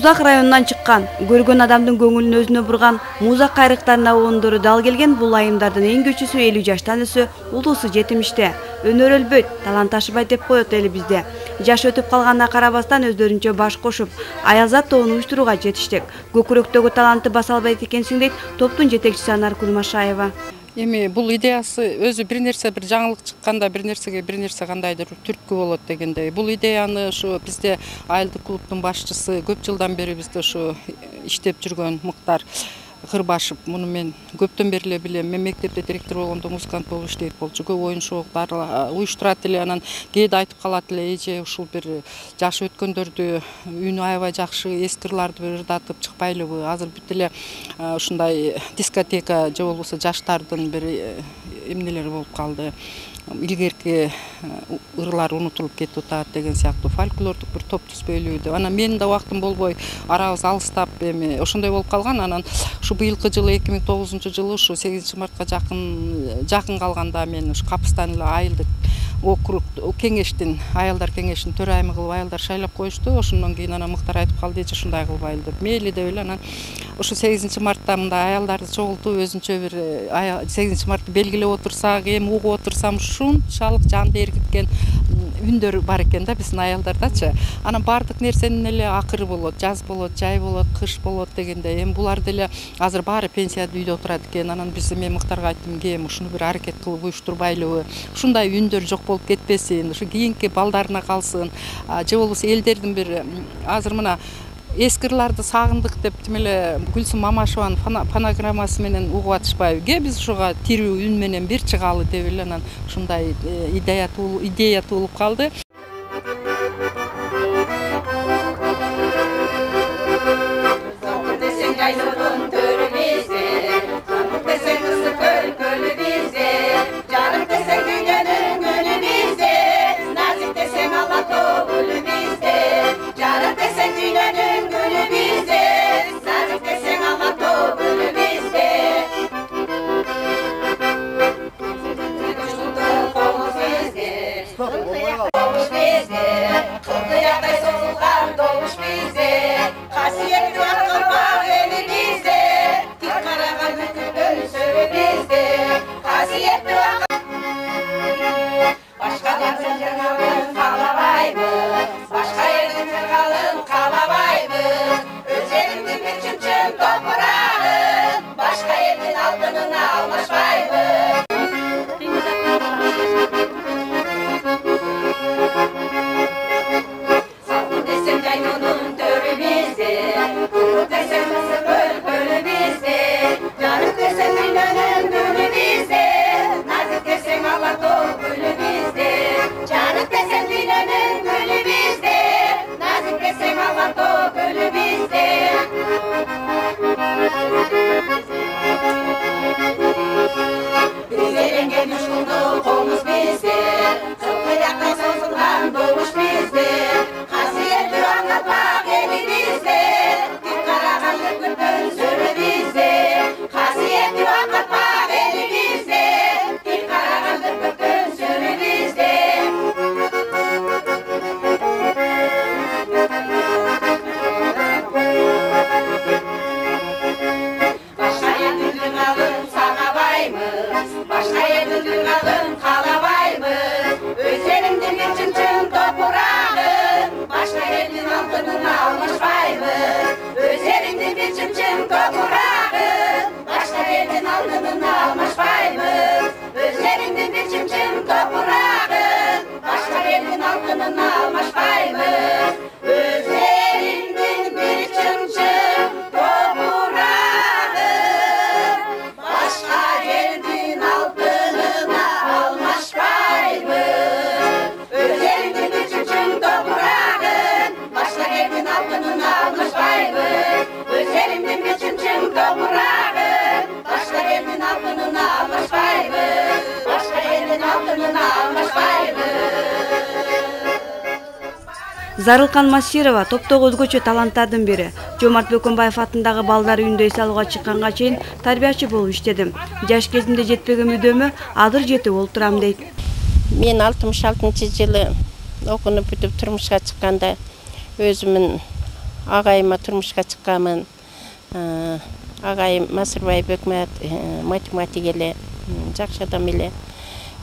Муздак районунан чыккан, көргөн адамдын көңүлүн өзүнө бурган Муздак кайрыктарына оондору дал келген бул айымдардын эң көчүсү 50 жаштан өсө, улуусу 70-те. Өнөр өлбөйт, талант ташыбайт деп коет эли бизде. Жаш өтүп калганына карабастан өздөрүнчө баш кошуп, аялзат тобун уюштурууга жетиштик. Көкүрөктөгү талантты баса албайт экенсиң дейт топтун жетекчиси Анар Кулмашаева. Эми бул идеясы өзү бир нерсе бир жаңылык чыкканда бир нерсеге бир нерсе кандайдыр түрткү болот дегендей. Бул идеяны ушу бизде айылдык клубдун башчысы көп жылдан бери бизде ушу иштеп жүргөн Муктар Кырбашев, муну мен көптөн бери эле билем. Мен мектепте директор болгондо музыкант болуп иштейт болчу. Көп оюн шоулар уюштурат эле, анан кээде айтып калат эле, эже ушул бир жаш өткөндөрдү үнү аябай жакшы, эски ырларды бир ырдатып чыкпайлыбы? Азыр бүт эле ушундай дискотека же болбосо жаштардын бир эмнелери болуп калды. Илгерки ырлар унутулуп кетип атат деген сыяктуу фольклордук бир топ түзбөйлү деп. Анан менин да убактым болбой, арабыз алыстап эми ошондой болуп калган. Анан ушу быйылкы жылы 2009-жылы ушу 8-мартка жакын калганда мен ушу Капыстан эле айылдык округ кеңештин, аялдар кеңешинин төрайымы кылып аялдар шайлап коюшту. Ошондон кийин анан Муктар айтып калды, эже ушундай кылбайлы деп. Мейли деп эле анан ушу 8-мартта мындай аялдарды чогултуп өзүнчө бир 8-мартты белгилеп отурсак, эми угуп отурсам ушунчалык жанды эркиткен үндөр бар экен да биздин аялдардачы. Анан бардык нерсенин эле акыры болот, жаз болот, жай болот, кыш болот дегендей. Эми булар деле азыр баары пенсияда үйдө отурат экен. Анан биз мен Муктарга айттым, кем ушуну бир аракет кылып уюштурбайлыбы? Ушундай үндөр жок болуп кетпесин, ушу кийинки балдарына калсын. Же болбосо элдердин бир азыр мына эски ырларды сагындык деп тим эле Гүлсүм Мамашеванын фонограммасы менен угуп атышпайбы? Ке биз ушуга тирүү үн менен бир чыгалы деп эле анан ушундай идея туулуп калды. Зарылкан Масирова топтогу өзгөчө таланттардын бири. Жомарт Бөкөнбаев атындагы балдар үйүндө эс алууга чыкканга чейин тарбиячы болуп иштедим. Жаш кезимде жетпеген мүдөмө азыр жетип болуп турам дейт. Мен 66-жылы окунуп бүтүп турмушка чыкканда өзүмүн Agayıma turmuşka çıqqanmın. Agayım Masırbay Bökmet matematik ele, жақсы адам эле.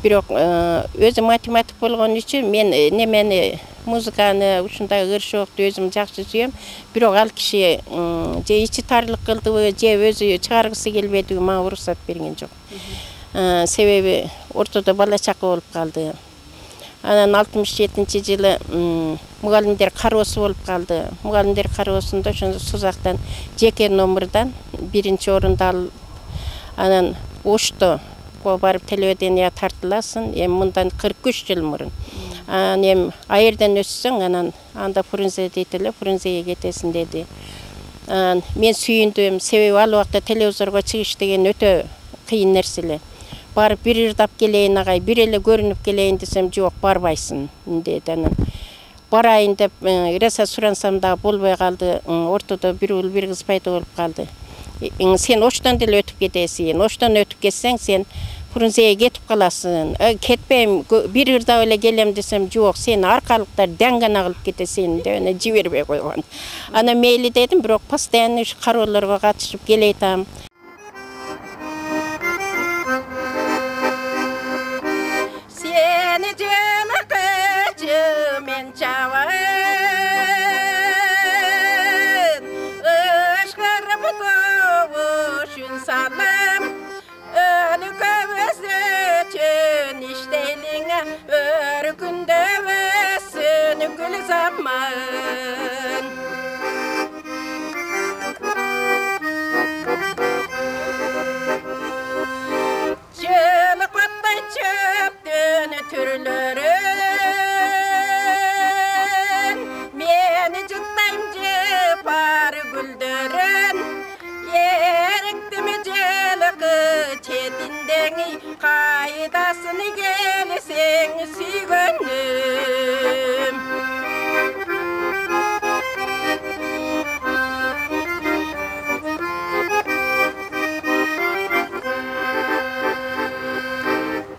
Бирок өзү математик болгон үчүн мен немени музыканы ушундай ыршокту өзүм жакшы сүйөм. Бирок ал киши же ичи тарлык кылдыбы, же өзү чыгаргысы келбедиби мага уруксат берген жок. Себеби ортодо бала чака болуп калды. Анан 67-жылы мугалимдер кароосу болуп калды. Мугалимдер кароосунда ошондо Сузактан жеке номердан 1-орунду алып, анан Ошто барып телевидение тартыласын, мындан 43 жыл мурун. Анан айырдан өссөң, анан анда Фрунзе дейтеле, Фрунзеге кетесин деди. Мен сүйүндүм, себеби ал убакта телевизорго чыгыш деген өтө кыйын нерселе. Барып бир ырдап келейин агай, бир эле көрүнүп келейин десем, жок, барбайсың деди. Анан барайын деп ыраса сурансам да болбой калды. Ортодо бир уул бир кыз пайда болуп калды. Sen Oş'tan dil ötüp gidesin. Oş'tan ötüp geçsen sen Frunze'ye getip kalasın. Ketmeyim, bir ırda öyle gelem desem yok. Sen arkalıklar dengen ağılıp gidesin. Öyle civerbe koyulan. Ana meyli dedim, birok pastayanı karollarga katışıp geleytam. Seni cana kıcı men çavar. Salam, ölü kövüsün işteyliğine, örgünde vesin gül zaman. Çığlık vattay çöptün türlörün, meni cıttayım cıpar güldürün. Çetindeği kaydasını gelsen sügünüm.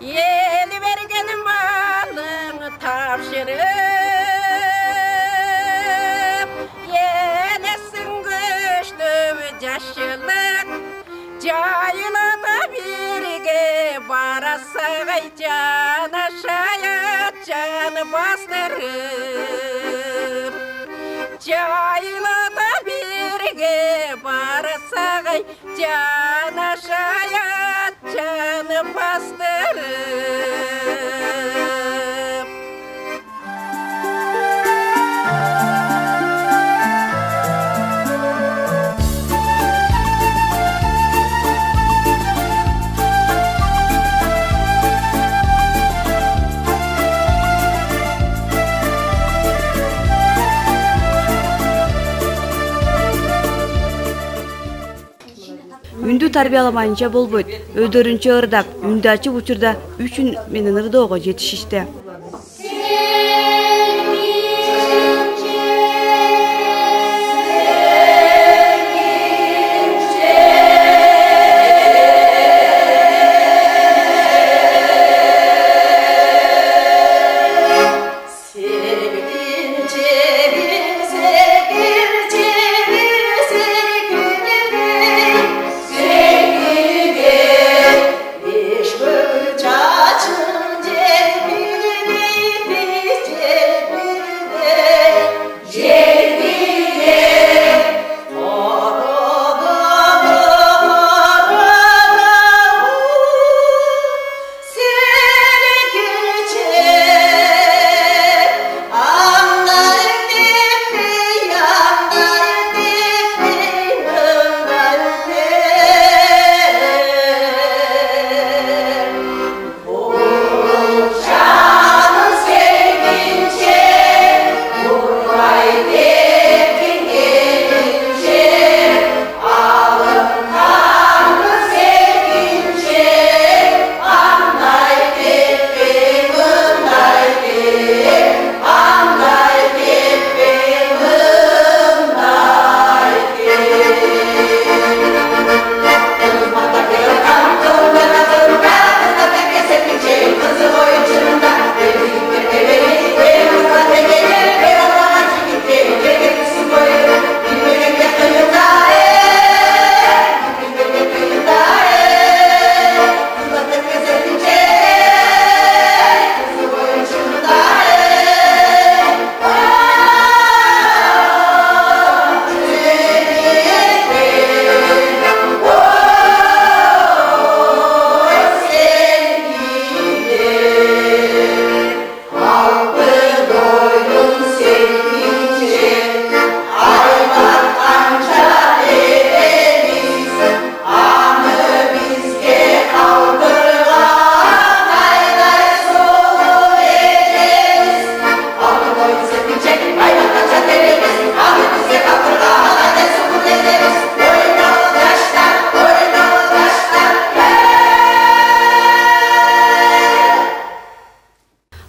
Yeni vergen malını tapşırıp, yenesin güçlü yaşlılık. Cayına da birge barasagay cana şayat canı bastırır. Cayına da birge barasagay cana şayat canı bastırır. Үндү тарбияламайынча болбойт. Өдөрүнчө ырдап, үндү ачып учурда 3 менен ырдоого жетишишти. Çağçın cebi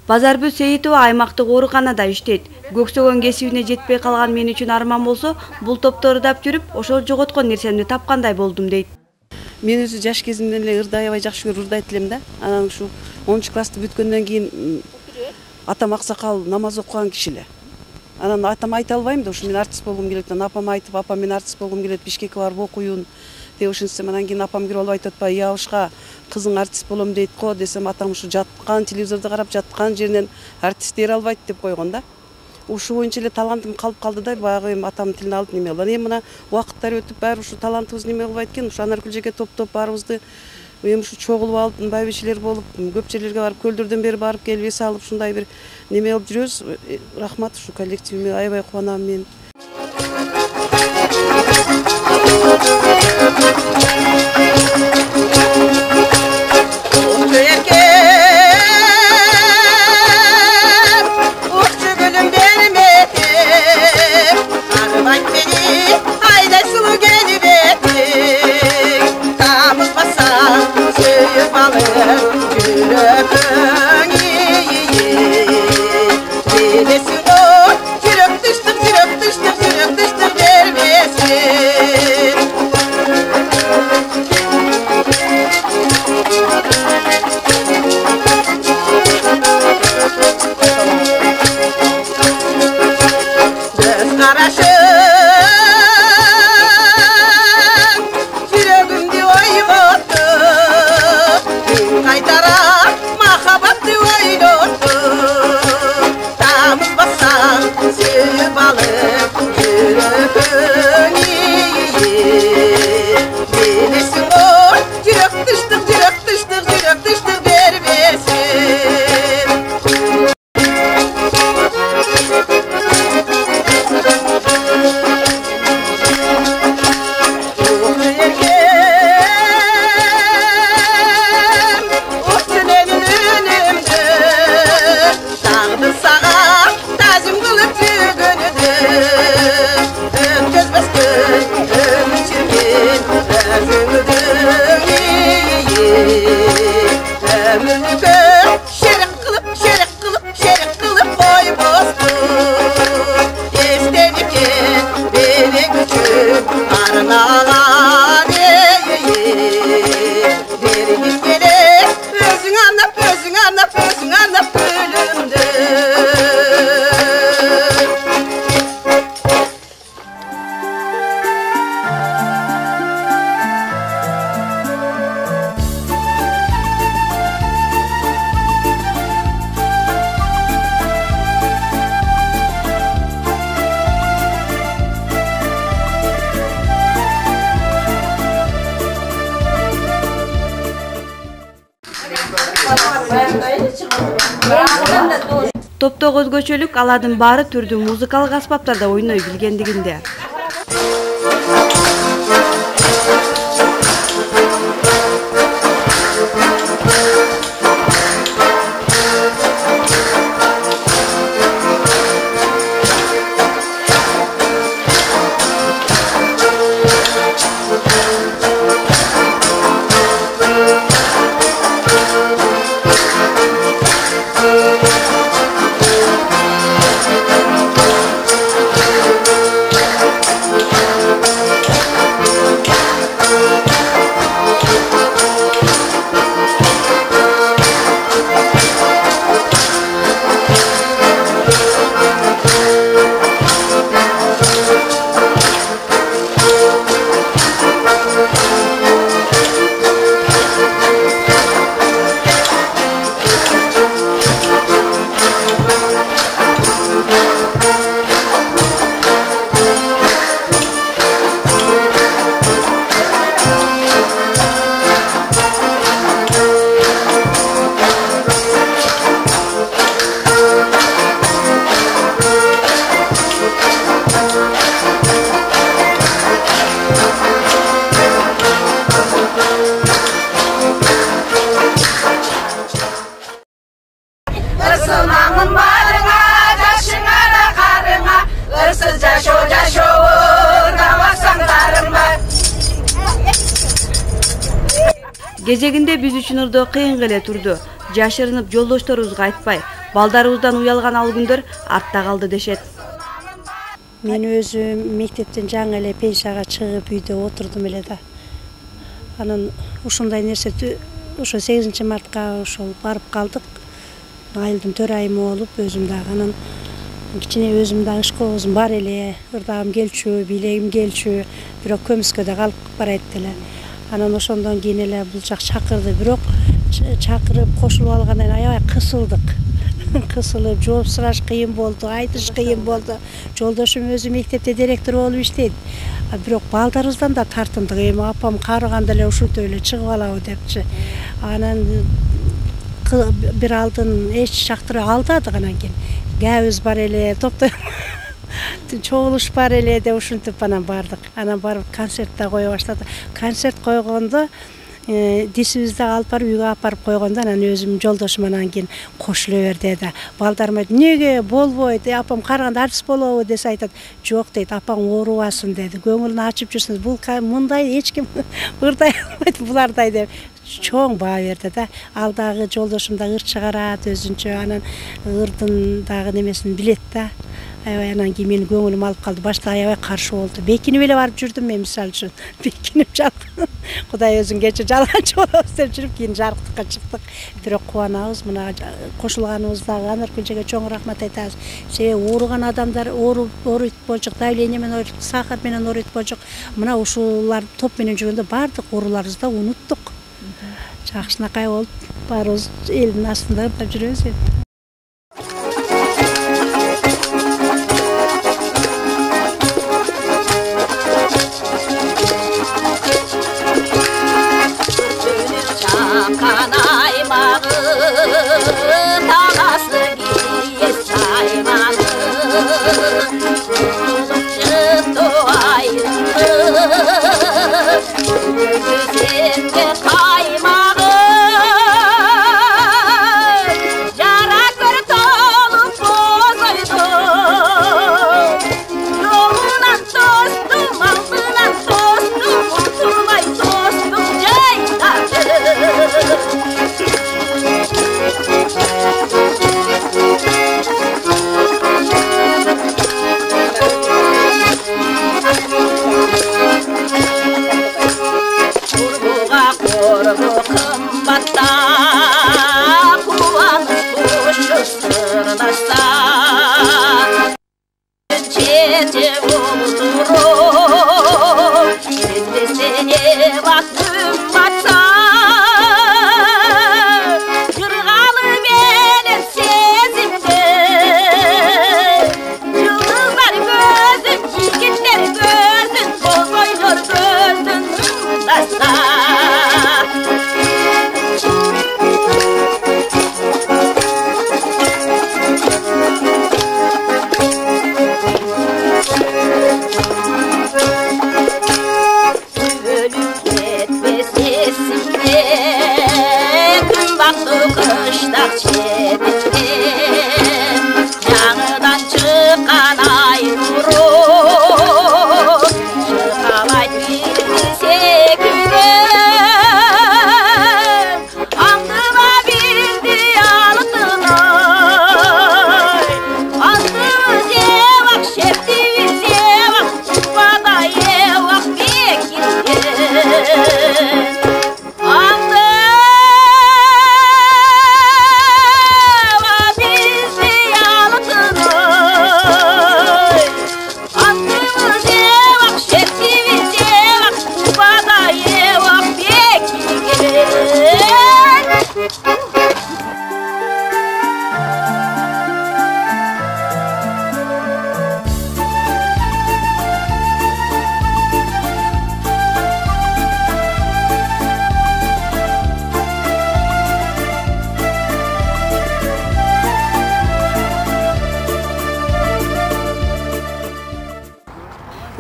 Базарбү Сейитова аймактык ооруканада иштейт. Көксөгөн кесибине жетпей калган мен үчүн арман болсо, бул топту ырдап жүрүп, ошол жоготкон нерсемди тапкандай болдум дейт. Мен өзү жаш кезимден эле ырдай аябай жакшы көрүп ырдайт элем да. Анан ушу 10 классты бүткөндөн кийин атам аксакал намаз окуган киши эле. Анан атам айта албайм да, ушу мен артист болгум келет. Апам айтып, апам мен артист болгум келет, Бишкекке барып окуюн деп ушинтсем, анан кийин апам кирип алып айтып атпайбы, "Ябышка кызың артист болом дейт го" десем, атам ушу жаткан телевизорду карап жаткан жеринен артист дей албайт деп койгон да. Ушу боюнча эле талантым калып калды да, баягы эми атамдын тилин алып неме кылган. Эми мына убакыттар өтүп баары ушу талантыбыз неме кылбайт экен, ушу Анаркүл жеке топ баарыбызды эми ушу чогулуп алып, байбичелер болуп, көп жерлерге барып, көлдөрдөн бери барып келип эс алып, ушундай бир неме кылып жүрөбүз. Рахмат ушу коллективиме, аябай кубанам мен. Топтогу өзгөчөлүк алардын баары түрдүү музыкалык аспаптарда ойной билгендигинде. Кезегинде биз үчүн ырдоо кыйын эле турду. Жашырынып жолдошторубузга айтпай, Балдарыбыздан уялган ал күндөр артта калды дешет. Мен өзүм мектептен жаңы эле пенсияга чыгып үйдө отурдум эле да. Анан ушундай нерсе ошо 8 мартка ошол барып калдык. Айылдын 4 айым болуп өзүм дагы анан кичине өзүм дагы иш кобузум бар эле, ырдагым келчү, бийлегим келчү, бирок көмүскөдө калып барайт эле. Анан ошондон кийин эле бул жак чакырды, бирок чакырып кошулуп алгандан кийин аябай кысылдык. Кысылып жооп сураш кыйын болду, айтыш кыйын болду. Жолдошум өзү мектепте директор болуп иштейт. Бирок балдарыбыздан да тартындык, эми апам карыганда эле ушинтип эле чыгып алабы депчи. Анан бир алдын эч жактыры алдадык, анан кийин кээбиз бар эле, топтой чогулуш бар эле деп ушинтип анан бардык. Анан барып концерт да кое баштады. Концерт койгондо дисибизди алып барып үйгө апарып койгондо анан өзүм жолдошум анан кийин кошуло бер деди. Балдарым айтты, "Неге болбойт? Апам караганда артист болобу?" десе айтат. "Жок" дейт, "Апаң оорубасын" деди. "Көңүлүн ачып жүрсүңүз, бул мындай эч ким ырдай албайт булардай" деп чоң баа берди да. Ал дагы жолдошум да ыр чыгарат өзүнчө, анан ырдын дагы немесин билет да. Аябай анан кийин менин көңүлүм алып калды. Башта аябай каршы болду. Бекинип эле барып жүрдүм мен мисалы үчүн. Бекинип жалган. Кудай өзүң кечир, жалганчы болобуз деп жүрүп кийин жарыктыкка чыктык. Бирок кубанабыз, мына кошулганыбыздагы Анаркүлчөгө чоң рахмат айтабыз. Себеби ооруган адамдар, ооруйт болчук, давление менен ооруйт, сахар менен ооруйт болчук. Мына ушулар топ менен жүргөндө бардык ооруларыбызды унуттук. Жакшынакай болуп баарыбыз элдин астында ырдап жүрөбүз.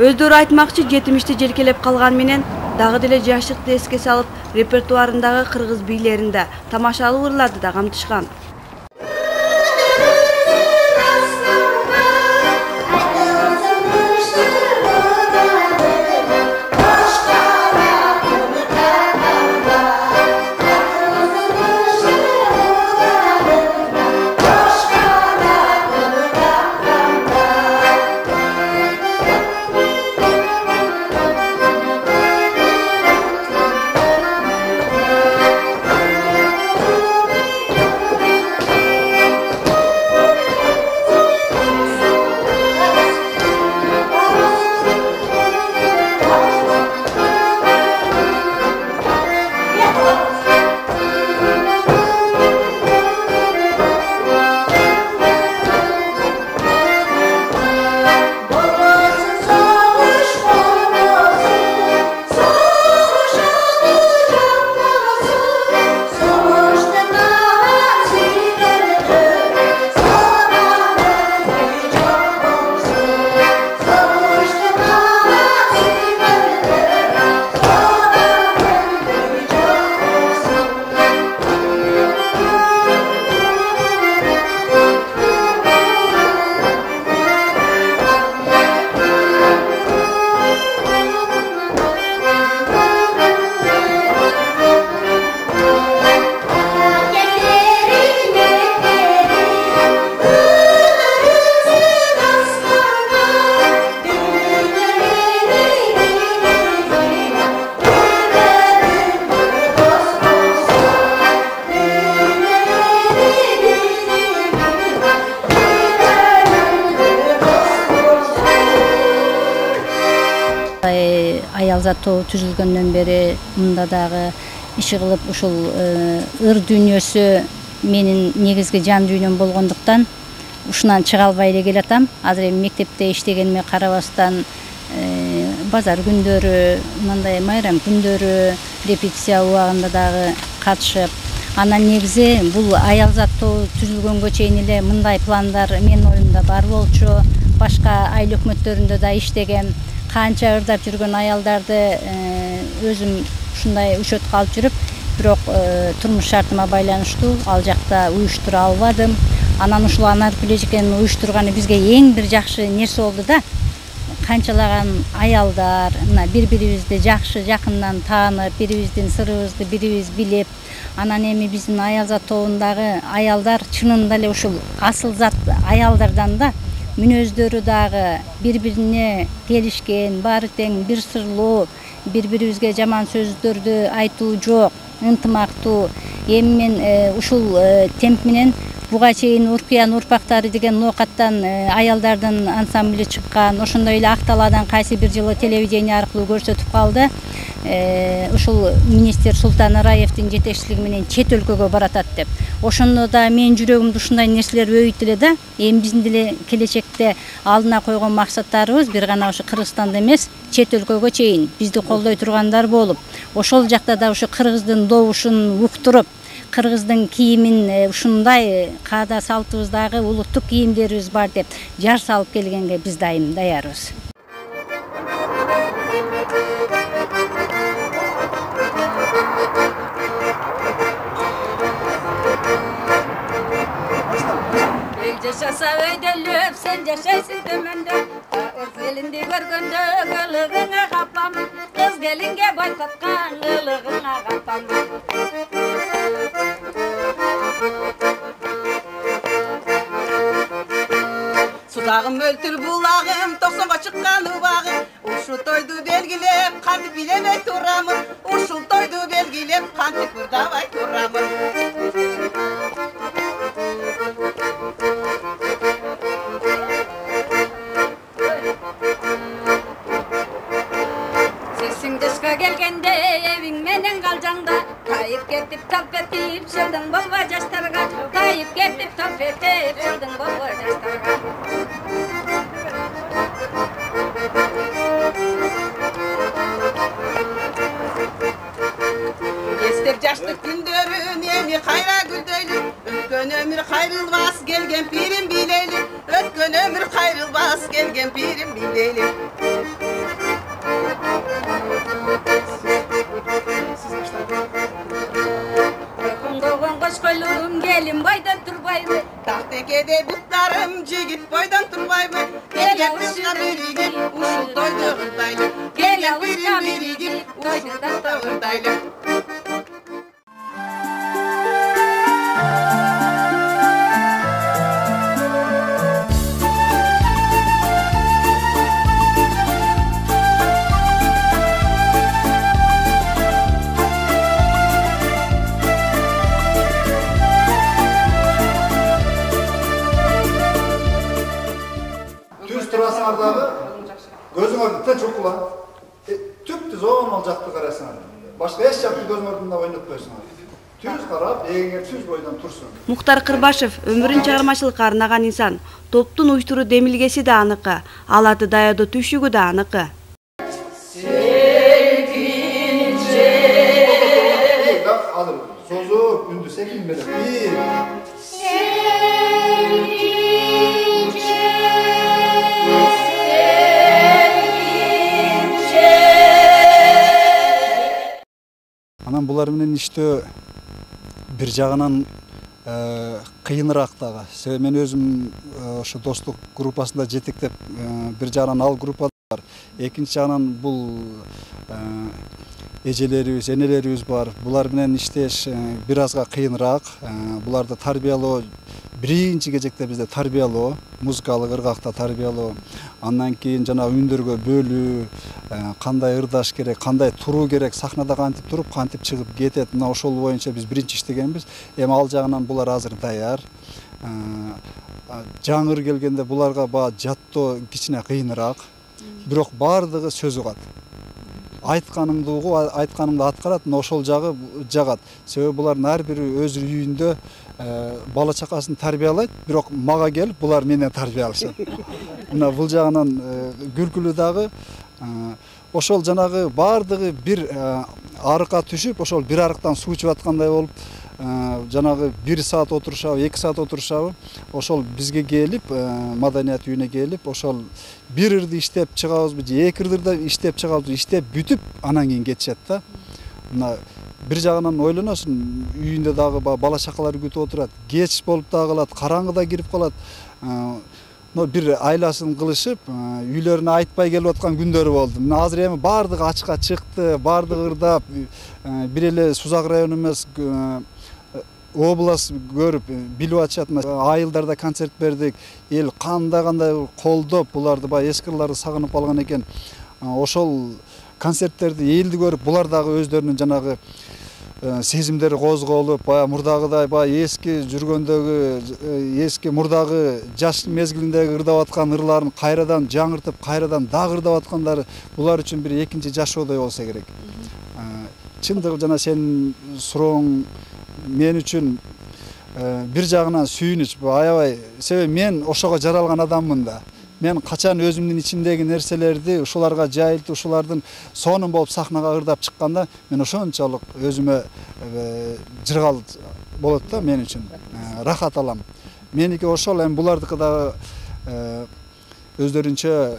Өздөрү айтмакчы, жетимишти желкелеп калган менен дагы деле жаштыкты эске салып, репертуарындагы кыргыз бийлеринде тамашалуу ырларды да камтышкан. аялзат тобу түзүлгөндөн бери мында дагы иши кылып ушул ыр дүйнөсү менин негизги жан дүйнөм болгондуктан ушунан чыга албай эле келатам. Азыр эми мектепте иштегениме карабастан базар күндөрү, мындай майрам күндөрү репетиция убагында дагы катышып, анан негизи бул аялзат тобу түзүлгөнгө чейин эле мындай пландар менин оюмда бар болчу. Башка айыл өкмөттөрүндө да иштегем. Канча ырдап жүргөн аялдарды өзүм ушундай учетко алып жүрүп, бирок турмуш шартыма байланыштуу ал жакта уюштура албадым. Анан ушул Анар Плежикенин уюштурганы бизге эң бир жакшы нерсе болду да. Канчалаган аялдар мына бири-бирибизди жакшы жакындан таанып, бирибиздин сырыбызды бирибиз билип, анан эми биздин аялзат тобундагы аялдар чынында эле ушул асыл зат аялдардан да мүнөздөрү дагы бири-бирине келишкен, баары тең, бир сырлуу, бири-бирибизге жаман сөздөрдү айтуу жок, ынтымактуу. Эми мен ушул темп менен буга чейин Уркуян урпактары деген ноокаттан аялдардын ансамбли чыккан, ошондой эле Акталадан кайсы бир жылы телевидение аркылуу көрсөтүп калды. Ушул министр Султан Араевдин жетекчилиги менен чет өлкөгө баратат деп. Ошондо да менин жүрөгүмдү ушундай нерселер өйүт эле да. Эми биздин деле келечекте алдына койгон максаттарыбыз бир гана ушу Кыргызстанда эмес, чет өлкөгө чейин бизди колдой тургандар болуп, ошол жакта да ушу кыргыздын добушун уктуруп, кыргыздын кийимин ушундай каада салтыбыздагы улуттук кийимдерибиз бар деп жар салып келгенге биз дайым даярбыз. Жашаса өйдөлөп, сен жашайсың төмөндө. Кыз келинди көргөндө кылыгыңа капамын. Кыз келинге байкаткан кылыгыңа капамын. Судагым өлтүр булагым, 90га чыккан убагым. Ушул тойду белгилеп, кантип билебей турамын. Ушул тойду белгилеп, кантип ырдабай турамын. Gelgende evin menen kalcanda kayıp ketip top etip çıldım bolva yaşlarga kayıp ketip top etip çıldım bolva yaşlarga Estek yaşlık gündörün emi hayra güldöylü Ötkön ömür hayrılmaz gelgen pirim bileyli Ötkön ömür hayrılmaz gelgen pirim bileyli Koşkolum gelin boydan turbaydı Tahtekede butlarım jigit boydan turbaydı Gelgen kızga birigil uşul toydu ırdaylı Gelgen kızga birigil uşul toydu ırdaylı Gözün orada çok ulan. Tüp-tüz olmalı jaktı karasın. Başka eş jaktı gözün orada oynatpaysın. Tüz karap, eğer tüz boydan tursun. Muhtar Кырбашев өмүрүн чыгармачылыкка арнаган инсан. Топтун уюштуруу демилгеси да аныкы, аларды даярдоо түшүгү да аныкы. Alır, sozu, ündü, sekin böyle. Анан булар менен иштөө бир жагынан кыйыныраак дагы. Себеби мен өзүм ошо достук группасында жетектеп бир жагынан ал группада бар. Экинчи жагынан бул эжелерибиз, энелерибиз бар. Булар менен иштеш бир азга кыйыныраак. Буларды тарбиялоо биринчи кезекте бизде тарбиялоо, музыкалык ыргакта тарбиялоо, андан кийин жана үндөргө бөлүү, кандай ырдаш керек, кандай туруу керек, сахнада кантип туруп, кантип чыгып кетет. Мына ошол боюнча биз биринчи иштегенбиз. Эми ал жагынан булар азыр даяр. Жаңыр келгенде буларга баа жаттоо кичине кыйыныраак. Бирок бардыгы сөз угат. айтканыңды угуп, айтканыңды аткарат, мына ошол жагы жагат. Себеби булардын ар бири өз үйүндө бала чакасын тарбиялайт, бирок мага келип булар менен тарбиялашат. Мына бул жагынан күлкүлүү дагы. Ошол жанагы бардыгы бир арыкка түшүп, ошол бир арыктан суу ичип аткандай болуп, жанагы 1 саат отурушабы, 2 саат отурушабы, ошол бизге келип, маданият үйүнө келип, ошол бир ырды иштеп чыгабызбы, же 2 ырды иштеп чыгабызбы, иштеп бүтүп, анан кийин кетишет да. Мына бир жагынан ойлоносуң, үйүндө дагы бала чакалар күтүп отурат, кеч болуп дагы калат, караңгыда кирип калат. Бир айласын кылышып, үйлөрүнө айтпай келип аткан күндөрү болду. Мына азыр эми бардыгы ачыкка чыкты, бардыгы ырдап, бир эле Сузак району эмес, область көрүп билип атышат. Айылдарда концерт бердик, эл кандай колдоп, буларды баягы эски ырларды сагынып калган экен. Ошол концерттерди элди көрүп, булар дагы өздөрүнүн жанагы сезимдери козголуп, баягы мурдагыдай, баягы эски жүргөндөгү, эски мурдагы жаш мезгилиндеги ырдап аткан ырларын кайрадан жаңыртып, кайрадан дагы ырдап аткандары булар үчүн бир экинчи жашоодой болсо керек. Чындыгы жана сенин сурооң мен үчүн бир жагынан сүйүнүч, аябай. Себеби мен ошого жаралган адаммын да. Мен качан өзүмдүн ичимдеги нерселерди ушуларга жайылтып, ушулардын сонун болуп сахнага ырдап чыкканда, мен ошончолук өзүмө жыргал болот да мен үчүн. Рахат алам. Меники ошол, эми булардыкы дагы өздөрүнчө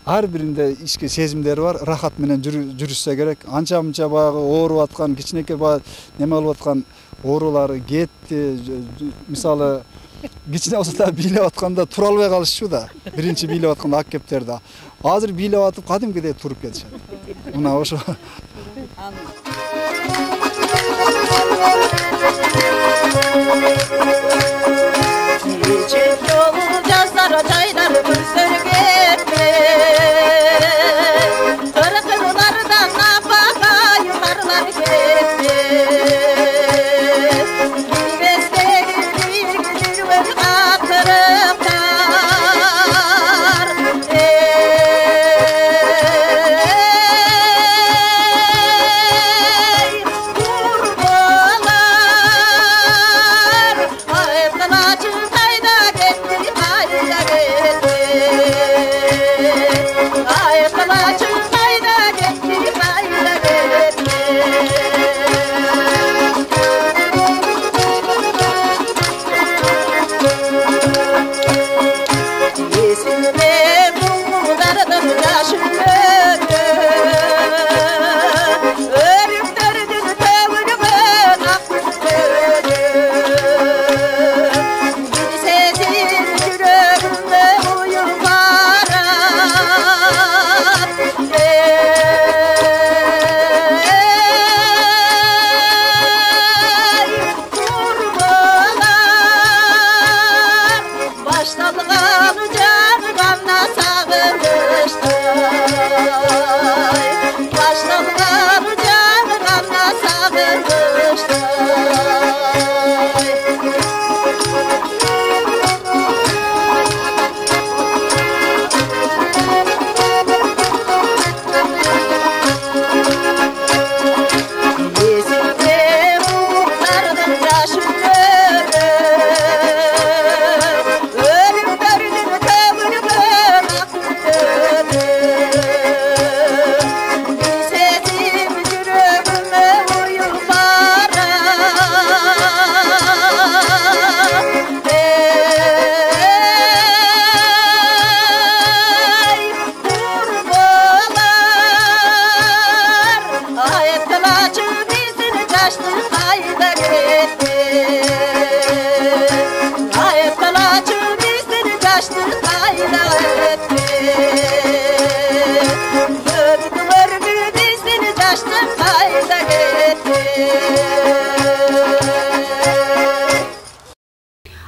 ар биринде ички сезимдери бар, рахат менен жүрүшсө керек. Анча-мынча баягы ооруп аткан, кичинекей баягы неме болуп аткан оорулары кетти. Мисалы, кичине болсо да бийлеп атканда тура албай калышчу да. Биринчи бийлеп атканда ак кептерди. Азыр бийлеп атып кадимкидей туруп кетишет. Мына ошо.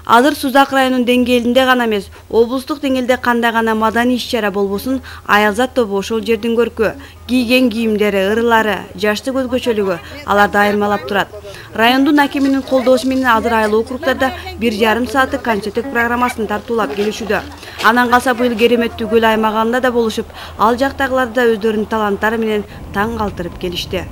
Азыр Сузак районунун деңгээлинде гана эмес, облустук деңгээлде кандай гана маданий иш-чара болбосун, Аялзат тобу ошол жердин көркү, кийген кийимдери, ырылары, жашты көзгөчөлүгү аларды айырмалап турат. Райондун акиминин колдоосу менен азыр айыл округдарда 1,5 сааттык концерттик программасын тартуулап келишүүдө. Анан калса быйыл кереметтүү көл аймагында да болушуп, ал жактагыларды да өздөрүнүн таланттары менен таң калтырып келишти.